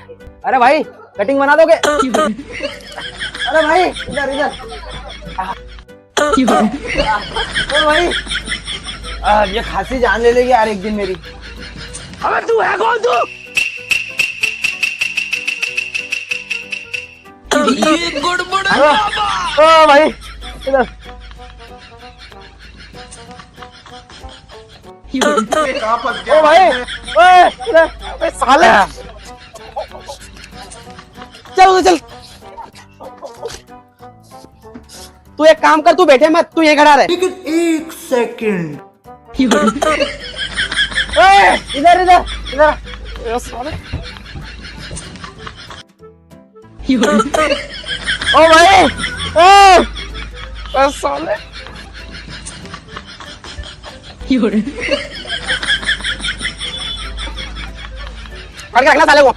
अरे भाई कटिंग बना दोगे? अरे भाई इधर इधर। ओ भाई ये खांसी जान ले लेगी यार एक दिन मेरी। अबे तू है कौन तू? ये गड़बड़ है बाबा। ओ भाई इधर। ओ भाई ओए इधर। ओए साले चल उधर चल। तू एक काम कर, तू बैठे मत, तू यहीं खड़ा रहे। लेकिन एक सेकंड। ओए इधर इधर इधर। ओ साले ओ भाई ओ साले पकड़ के रखना साले को।